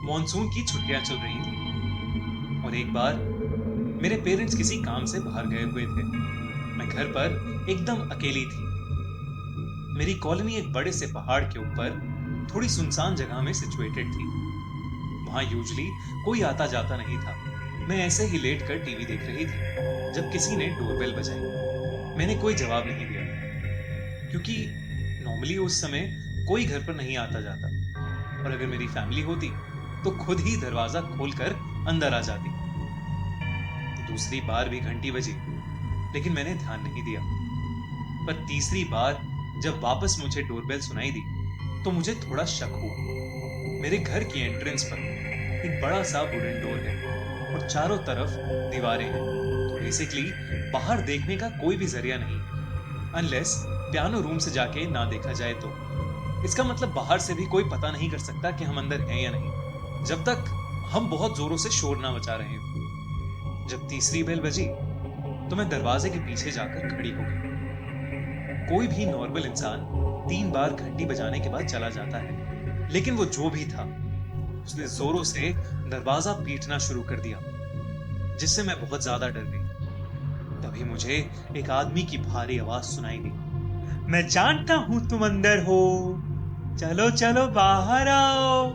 Monsoon की छुट्टियां चल रही थी और एक बार मेरे पेरेंट्स किसी काम से बाहर गए हुए थे। मैं घर पर एकदम अकेली थी। मेरी कॉलोनी एक बड़े से पहाड़ के ऊपर थोड़ी सुनसान जगह में सिचुएटेड थी। वहां यूजुअली कोई आता जाता नहीं था। मैं ऐसे ही लेट कर टीवी देख रही थी जब किसी ने डोरबेल बजाई। मैंने कोई जवाब नहीं दिया क्योंकि नॉर्मली उस समय कोई घर पर नहीं आता जाता और अगर मेरी फैमिली होती तो खुद ही दरवाजा खोलकर अंदर आ जाती। दूसरी बार भी घंटी बजी लेकिन मैंने ध्यान नहीं दिया। पर तीसरी बार जब वापस मुझे डोरबेल सुनाई दी तो मुझे थोड़ा शक हुआ। मेरे घर की एंट्रेंस पर एक बड़ा सा वुडन डोर है और चारों तरफ दीवारें हैं, तो बेसिकली बाहर देखने का कोई भी जरिया नहीं है अनलेस पियानो रूम से जाके ना देखा जाए तो। इसका मतलब बाहर से भी कोई पता नहीं कर सकता कि हम अंदर हैं या नहीं जब तक हम बहुत जोरों से शोर ना मचा रहे हो। जब तीसरी बेल बजी तो मैं दरवाजे के पीछे जाकर खड़ी हो गई। कोई भी नॉर्मल इंसान 3 बार घंटी बजाने के बाद चला जाता है, लेकिन वो जो भी था उसने जोरों से दरवाजा पीटना शुरू कर दिया जिससे मैं बहुत ज्यादा डर गई। तभी मुझे एक आदमी की भारी आवाज सुनाई दी, मैं जानता हूं तुम अंदर हो, चलो चलो बाहर आओ।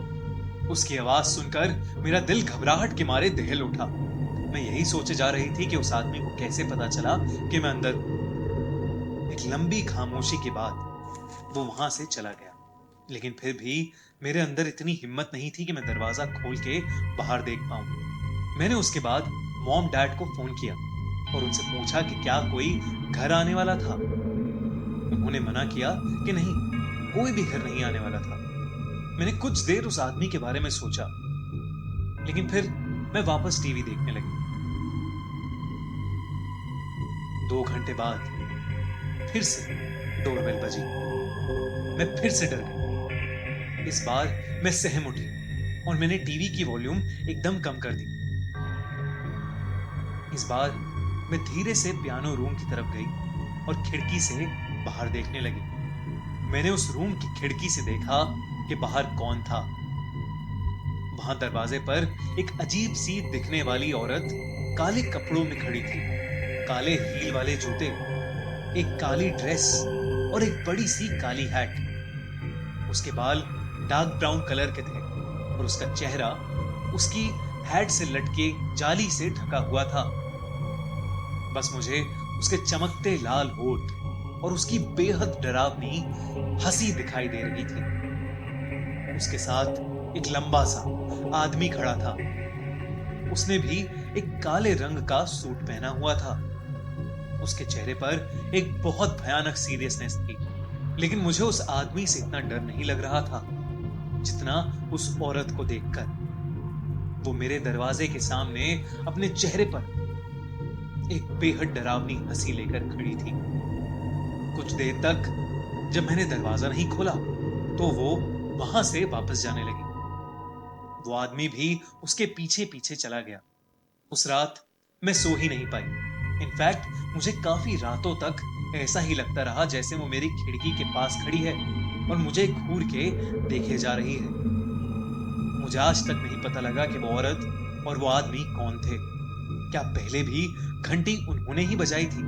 उसकी आवाज सुनकर मेरा दिल घबराहट के मारे दहल उठा। मैं यही सोचे जा रही थी कि उस आदमी को कैसे पता चला कि मैं अंदर हूं। एक लंबी खामोशी के बाद वो वहां से चला गया, लेकिन फिर भी मेरे अंदर इतनी हिम्मत नहीं थी कि मैं दरवाजा खोल के बाहर देख पाऊं। मैंने उसके बाद मॉम डैड को फोन किया और उनसे पूछा कि क्या कोई घर आने वाला था। उन्होंने मना किया कि नहीं, कोई भी घर नहीं आने वाला था। मैंने कुछ देर उस आदमी के बारे में सोचा, लेकिन फिर मैं वापस टीवी देखने लगी। 2 घंटे बाद फिर से डोरबेल बजी। मैं फिर से डर गई। इस बार मैं सहम उठी और मैंने टीवी की वॉल्यूम एकदम कम कर दी। इस बार मैं धीरे से पियानो रूम की तरफ गई और खिड़की से बाहर देखने लगी। मैंने उस रूम की खिड़की से देखा कि बाहर कौन था। वहां दरवाजे पर एक अजीब सी दिखने वाली औरत काले कपड़ों में खड़ी थी। काले हील वाले जूते, एक काली ड्रेस और एक बड़ी सी काली हैट। उसके बाल डार्क ब्राउन कलर के थे और उसका चेहरा उसकी हैट से लटके जाली से ढका हुआ था। बस मुझे उसके चमकते लाल होठ और उसकी बेहद डरावनी हंसी दिखाई दे रही थी। उसके साथ एक लंबा सा आदमी खड़ा था। उसने भी एक काले रंग का सूट पहना हुआ था। उसके चेहरे पर एक बहुत भयानक सीरियसनेस थी, लेकिन मुझे उस आदमी से इतना डर नहीं लग रहा था जितना उस औरत को देखकर। वो मेरे दरवाजे के सामने अपने चेहरे पर एक बेहद डरावनी हंसी लेकर खड़ी थी। कुछ देर तक जब मैंने दरवाजा नहीं खोला तो वो वहां से वापस जाने लगी। वो आदमी भी उसके पीछे पीछे चला गया। उस रात मैं सो ही नहीं पाई। इनफैक्ट मुझे काफी रातों तक ऐसा ही लगता रहा जैसे वो मेरी खिड़की के पास खड़ी है और मुझे घूर के देखे जा रही है। मुझे आज तक नहीं पता लगा कि वो औरत और वो आदमी कौन थे। क्या पहले भी घंटी उन्होंने ही बजाई थी